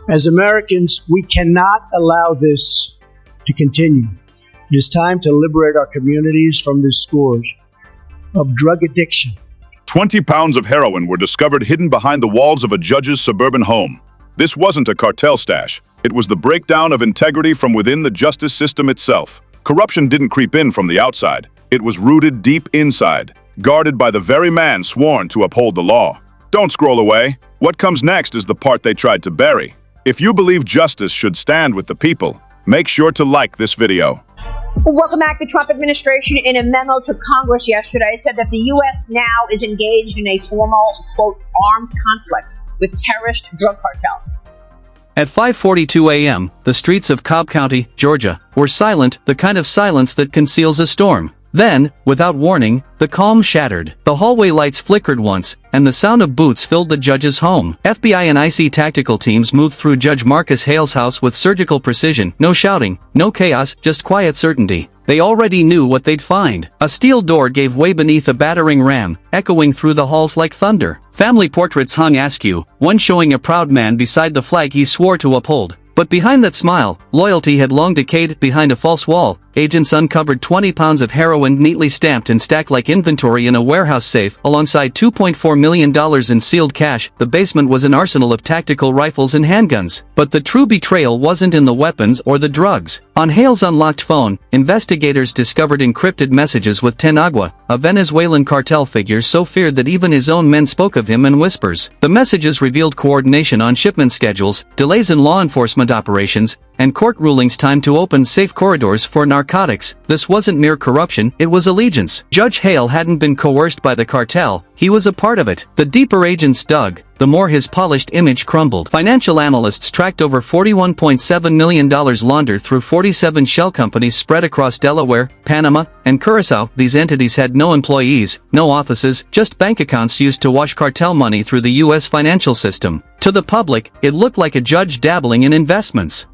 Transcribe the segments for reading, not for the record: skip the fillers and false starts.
As Americans, we cannot allow this to continue. It is time to liberate our communities from the scourge of drug addiction. 20 pounds of heroin were discovered hidden behind the walls of a judge's suburban home. This wasn't a cartel stash. It was the breakdown of integrity from within the justice system itself. Corruption didn't creep in from the outside. It was rooted deep inside, guarded by the very man sworn to uphold the law. Don't scroll away. What comes next is the part they tried to bury. If you believe justice should stand with the people, make sure to like this video. Welcome back. The Trump administration, in a memo to Congress yesterday, said that the U.S. now is engaged in a formal, quote, armed conflict with terrorist drug cartels. At 5:42 a.m., the streets of Cobb County, Georgia, were silent, the kind of silence that conceals a storm. Then, without warning, the calm shattered. The hallway lights flickered once, and the sound of boots filled the judge's home. FBI and IC tactical teams moved through Judge Marcus Hale's house with surgical precision. No shouting, no chaos, just quiet certainty. They already knew what they'd find. A steel door gave way beneath a battering ram, echoing through the halls like thunder. Family portraits hung askew, one showing a proud man beside the flag he swore to uphold. But behind that smile, loyalty had long decayed. Behind a false wall, agents uncovered 20 pounds of heroin neatly stamped and stacked like inventory in a warehouse safe, alongside $2.4 million in sealed cash. The basement was an arsenal of tactical rifles and handguns. But the true betrayal wasn't in the weapons or the drugs. On Hale's unlocked phone, investigators discovered encrypted messages with Tenagua, a Venezuelan cartel figure so feared that even his own men spoke of him in whispers. The messages revealed coordination on shipment schedules, delays in law enforcement operations, and court rulings timed to open safe corridors for narcotics. This wasn't mere corruption, it was allegiance. Judge Hale hadn't been coerced by the cartel, he was a part of it. The deeper agents dug, the more his polished image crumbled. Financial analysts tracked over $41.7 million laundered through 47 shell companies spread across Delaware, Panama, and Curacao. These entities had no employees, no offices, just bank accounts used to wash cartel money through the U.S. financial system. To the public, it looked like a judge dabbling in investments.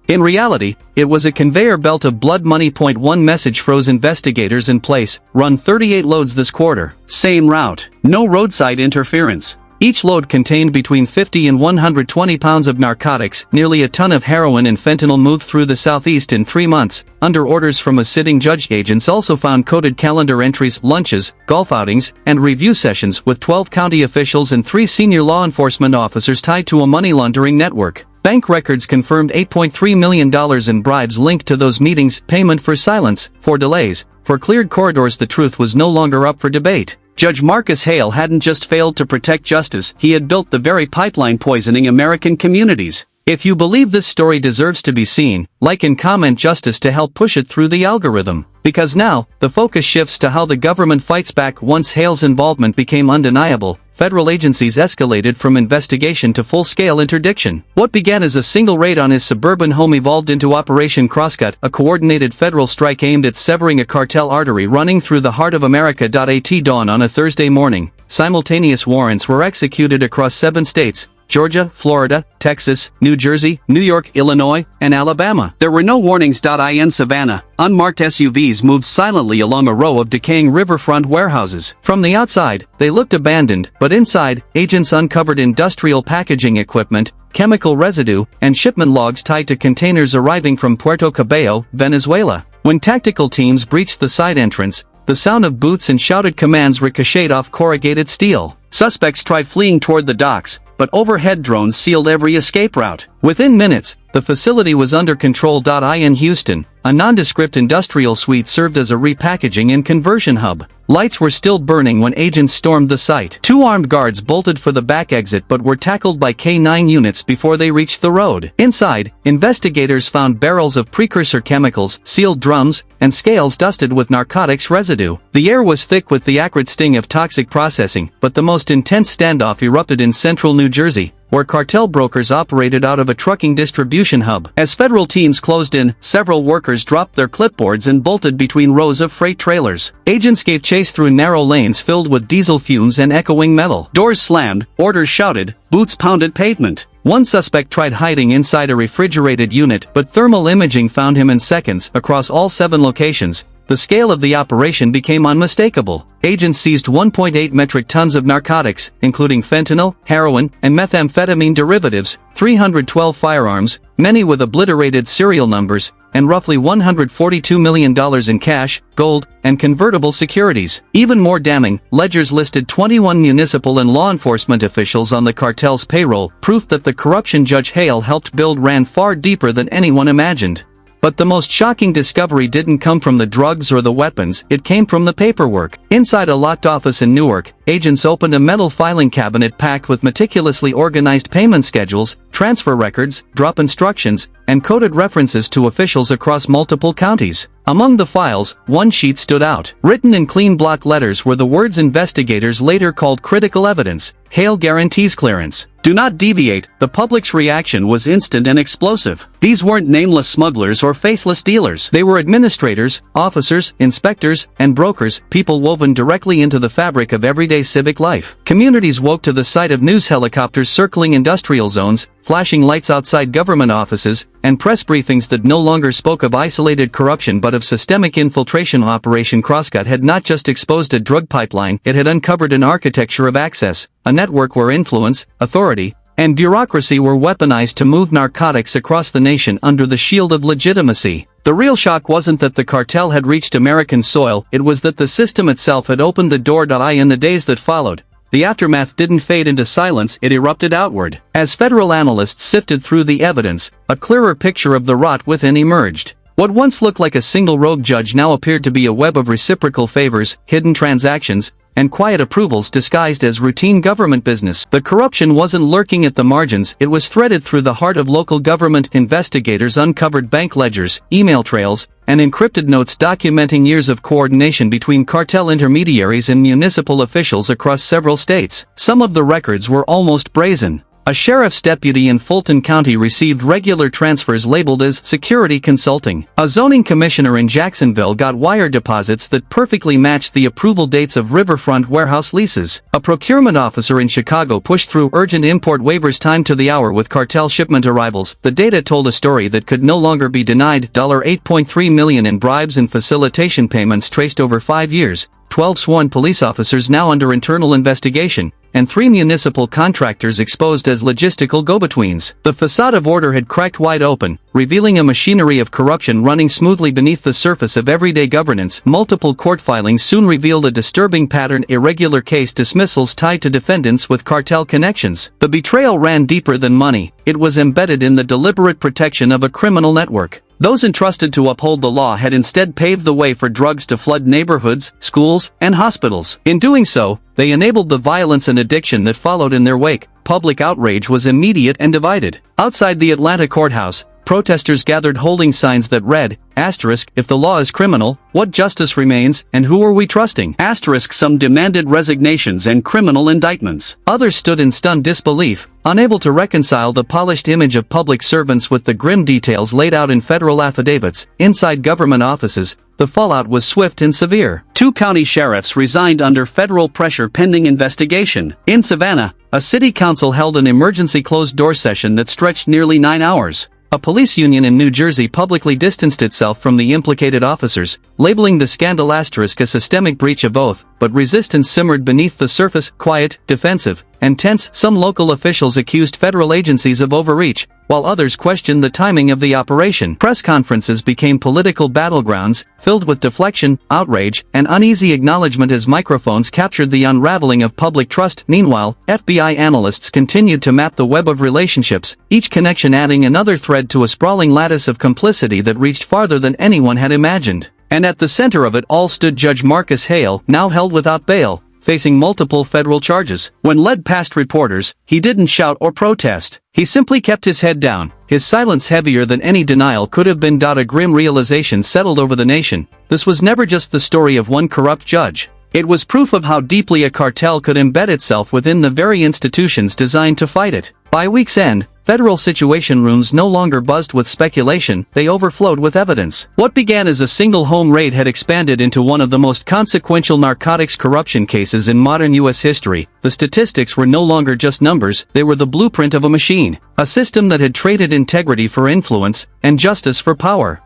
In reality, it was a conveyor belt of blood money. One message froze investigators in place: run 38 loads this quarter. Same route. No roadside interference. Each load contained between 50 and 120 pounds of narcotics. Nearly a ton of heroin and fentanyl moved through the southeast in 3 months, under orders from a sitting judge. Agents also found coded calendar entries, lunches, golf outings, and review sessions with 12 county officials and 3 senior law enforcement officers tied to a money laundering network. Bank records confirmed $8.3 million in bribes linked to those meetings. Payment for silence, for delays, for cleared corridors. The truth was no longer up for debate. Judge Marcus Hale hadn't just failed to protect justice, he had built the very pipeline poisoning American communities. If you believe this story deserves to be seen, like and comment justice to help push it through the algorithm. Because now, the focus shifts to how the government fights back. Once Hale's involvement became undeniable, federal agencies escalated from investigation to full-scale interdiction. What began as a single raid on his suburban home evolved into Operation Crosscut, a coordinated federal strike aimed at severing a cartel artery running through the heart of America. At dawn on a Thursday morning, simultaneous warrants were executed across 7 states: Georgia, Florida, Texas, New Jersey, New York, Illinois, and Alabama. There were no warnings. In Savannah, unmarked SUVs moved silently along a row of decaying riverfront warehouses. From the outside, they looked abandoned, but inside, agents uncovered industrial packaging equipment, chemical residue, and shipment logs tied to containers arriving from Puerto Cabello, Venezuela. When tactical teams breached the side entrance, the sound of boots and shouted commands ricocheted off corrugated steel. Suspects tried fleeing toward the docks, but overhead drones sealed every escape route. Within minutes, the facility was under control. In Houston, a nondescript industrial suite served as a repackaging and conversion hub. Lights were still burning when agents stormed the site. 2 armed guards bolted for the back exit but were tackled by K-9 units before they reached the road. Inside, investigators found barrels of precursor chemicals, sealed drums, and scales dusted with narcotics residue. The air was thick with the acrid sting of toxic processing, but the most intense standoff erupted in central New Jersey, where cartel brokers operated out of a trucking distribution hub. As federal teams closed in, several workers dropped their clipboards and bolted between rows of freight trailers. Agents gave chase through narrow lanes filled with diesel fumes and echoing metal. Doors slammed, orders shouted, boots pounded pavement. One suspect tried hiding inside a refrigerated unit, but thermal imaging found him in seconds. Across all 7 locations, the scale of the operation became unmistakable. Agents seized 1.8 metric tons of narcotics, including fentanyl, heroin, and methamphetamine derivatives, 312 firearms, many with obliterated serial numbers, and roughly $142 million in cash, gold, and convertible securities. Even more damning, ledgers listed 21 municipal and law enforcement officials on the cartel's payroll, proof that the corruption Judge Hale helped build ran far deeper than anyone imagined. But the most shocking discovery didn't come from the drugs or the weapons, it came from the paperwork. Inside a locked office in Newark, agents opened a metal filing cabinet packed with meticulously organized payment schedules, transfer records, drop instructions, and coded references to officials across multiple counties. Among the files, one sheet stood out. Written in clean block letters were the words investigators later called critical evidence. Hale guarantees clearance. Do not deviate. The public's reaction was instant and explosive. These weren't nameless smugglers or faceless dealers. They were administrators, officers, inspectors, and brokers, people woven directly into the fabric of everyday civic life. Communities woke to the sight of news helicopters circling industrial zones, flashing lights outside government offices, and press briefings that no longer spoke of isolated corruption but of systemic infiltration. Operation Crosscut had not just exposed a drug pipeline, it had uncovered an architecture of access, a network where influence, authority, and bureaucracy were weaponized to move narcotics across the nation under the shield of legitimacy. The real shock wasn't that the cartel had reached American soil, it was that the system itself had opened the door. In the days that followed, the aftermath didn't fade into silence, it erupted outward. As federal analysts sifted through the evidence, a clearer picture of the rot within emerged. What once looked like a single rogue judge now appeared to be a web of reciprocal favors, hidden transactions, and quiet approvals disguised as routine government business. The corruption wasn't lurking at the margins, it was threaded through the heart of local government. Investigators uncovered bank ledgers, email trails, and encrypted notes documenting years of coordination between cartel intermediaries and municipal officials across several states. Some of the records were almost brazen. A sheriff's deputy in Fulton County received regular transfers labeled as security consulting. A zoning commissioner in Jacksonville got wire deposits that perfectly matched the approval dates of riverfront warehouse leases. A procurement officer in Chicago pushed through urgent import waivers timed to the hour with cartel shipment arrivals. The data told a story that could no longer be denied. $8.3 million in bribes and facilitation payments traced over 5 years. 12 sworn police officers now under internal investigation, and 3 municipal contractors exposed as logistical go-betweens. The facade of order had cracked wide open, revealing a machinery of corruption running smoothly beneath the surface of everyday governance. Multiple court filings soon revealed a disturbing pattern: irregular case dismissals tied to defendants with cartel connections. The betrayal ran deeper than money, it was embedded in the deliberate protection of a criminal network. Those entrusted to uphold the law had instead paved the way for drugs to flood neighborhoods, schools, and hospitals. In doing so, they enabled the violence and addiction that followed in their wake. Public outrage was immediate and divided. Outside the Atlanta courthouse, protesters gathered holding signs that read, *, if the law is criminal, what justice remains, and who are we trusting? *, some demanded resignations and criminal indictments. Others stood in stunned disbelief, unable to reconcile the polished image of public servants with the grim details laid out in federal affidavits. Inside government offices, the fallout was swift and severe. 2 county sheriffs resigned under federal pressure pending investigation. In Savannah, a city council held an emergency closed-door session that stretched nearly 9 hours. A police union in New Jersey publicly distanced itself from the implicated officers, labeling the scandal *a systemic breach of oath, but resistance simmered beneath the surface, quiet, defensive, and tense. Some local officials accused federal agencies of overreach, while others questioned the timing of the operation. Press conferences became political battlegrounds, filled with deflection, outrage, and uneasy acknowledgement as microphones captured the unraveling of public trust. Meanwhile, FBI analysts continued to map the web of relationships, each connection adding another thread to a sprawling lattice of complicity that reached farther than anyone had imagined. And at the center of it all stood Judge Marcus Hale, now held without bail, facing multiple federal charges. When led past reporters, he didn't shout or protest. He simply kept his head down, his silence heavier than any denial could have been. A grim realization settled over the nation. This was never just the story of one corrupt judge. It was proof of how deeply a cartel could embed itself within the very institutions designed to fight it. By week's end, federal situation rooms no longer buzzed with speculation, they overflowed with evidence. What began as a single home raid had expanded into one of the most consequential narcotics corruption cases in modern U.S. history. The statistics were no longer just numbers, they were the blueprint of a machine. A system that had traded integrity for influence, and justice for power.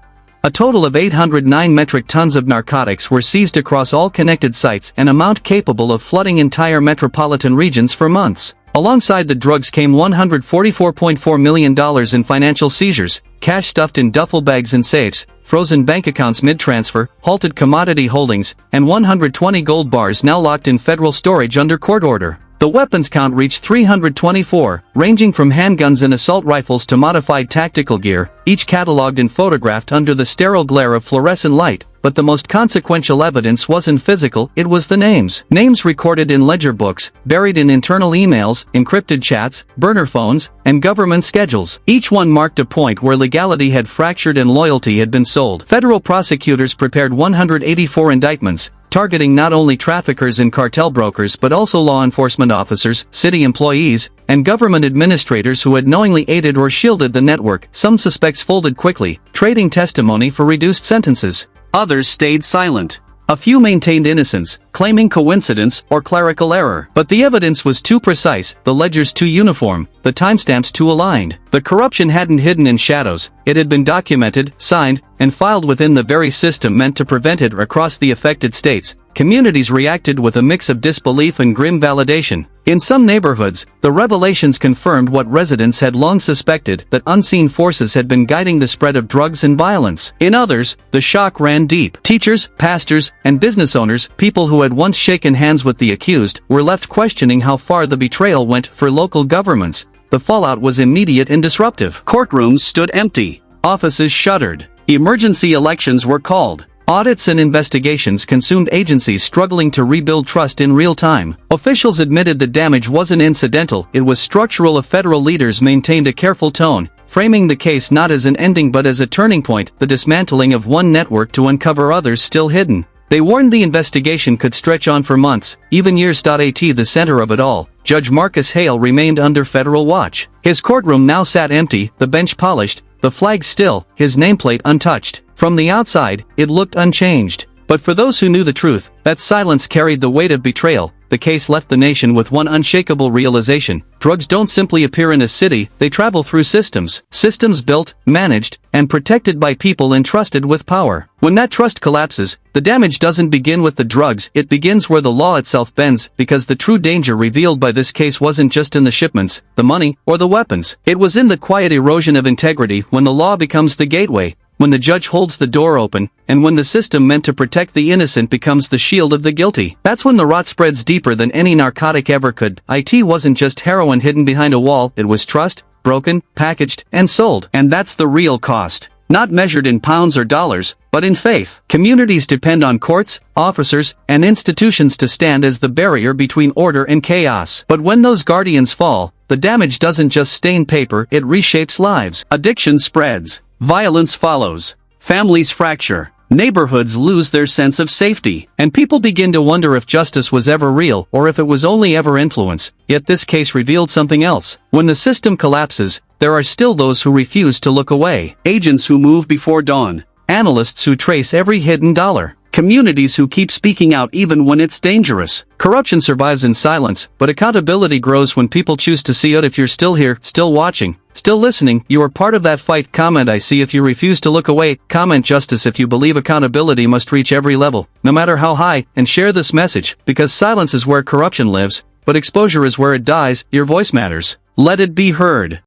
A total of 809 metric tons of narcotics were seized across all connected sites, an amount capable of flooding entire metropolitan regions for months. Alongside the drugs came $144.4 million in financial seizures, cash stuffed in duffel bags and safes, frozen bank accounts mid-transfer, halted commodity holdings, and 120 gold bars now locked in federal storage under court order. The weapons count reached 324, ranging from handguns and assault rifles to modified tactical gear, each catalogued and photographed under the sterile glare of fluorescent light. But the most consequential evidence wasn't physical, it was the names. Names recorded in ledger books, buried in internal emails, encrypted chats, burner phones, and government schedules. Each one marked a point where legality had fractured and loyalty had been sold. Federal prosecutors prepared 184 indictments, targeting not only traffickers and cartel brokers but also law enforcement officers, city employees, and government administrators who had knowingly aided or shielded the network. Some suspects folded quickly, trading testimony for reduced sentences. Others stayed silent. A few maintained innocence, claiming coincidence or clerical error. But the evidence was too precise, the ledgers too uniform, the timestamps too aligned. The corruption hadn't hidden in shadows, it had been documented, signed, and filed within the very system meant to prevent it across the affected states. Communities reacted with a mix of disbelief and grim validation. In some neighborhoods, the revelations confirmed what residents had long suspected, that unseen forces had been guiding the spread of drugs and violence. In others, the shock ran deep. Teachers, pastors, and business owners, people who had once shaken hands with the accused, were left questioning how far the betrayal went for local governments. The fallout was immediate and disruptive. Courtrooms stood empty. Offices shuttered. Emergency elections were called. Audits and investigations consumed agencies struggling to rebuild trust in real time. Officials admitted the damage wasn't incidental, it was structural. Federal leaders maintained a careful tone, framing the case not as an ending but as a turning point, the dismantling of one network to uncover others still hidden. They warned the investigation could stretch on for months, even years. At the center of it all, Judge Marcus Hale remained under federal watch. His courtroom now sat empty, the bench polished, the flag still, his nameplate untouched. From the outside, it looked unchanged. But for those who knew the truth, that silence carried the weight of betrayal. The case left the nation with one unshakable realization: drugs don't simply appear in a city, they travel through systems. Systems built, managed, and protected by people entrusted with power. When that trust collapses, the damage doesn't begin with the drugs, it begins where the law itself bends, because the true danger revealed by this case wasn't just in the shipments, the money, or the weapons. It was in the quiet erosion of integrity. When the law becomes the gateway, when the judge holds the door open, and when the system meant to protect the innocent becomes the shield of the guilty. That's when the rot spreads deeper than any narcotic ever could. It wasn't just heroin hidden behind a wall, it was trust, broken, packaged, and sold. And that's the real cost. Not measured in pounds or dollars, but in faith. Communities depend on courts, officers, and institutions to stand as the barrier between order and chaos. But when those guardians fall, the damage doesn't just stain paper, it reshapes lives. Addiction spreads. Violence follows. Families fracture. Neighborhoods lose their sense of safety. And people begin to wonder if justice was ever real, or if it was only ever influence. Yet this case revealed something else. When the system collapses, there are still those who refuse to look away. Agents who move before dawn. Analysts who trace every hidden dollar. Communities who keep speaking out even when it's dangerous. Corruption survives in silence, but accountability grows when people choose to see it. If you're still here, still watching, still listening, you are part of that fight. Comment "I see" if you refuse to look away. Comment "justice" if you believe accountability must reach every level, no matter how high, and share this message, because silence is where corruption lives, but exposure is where it dies. Your voice matters. Let it be heard.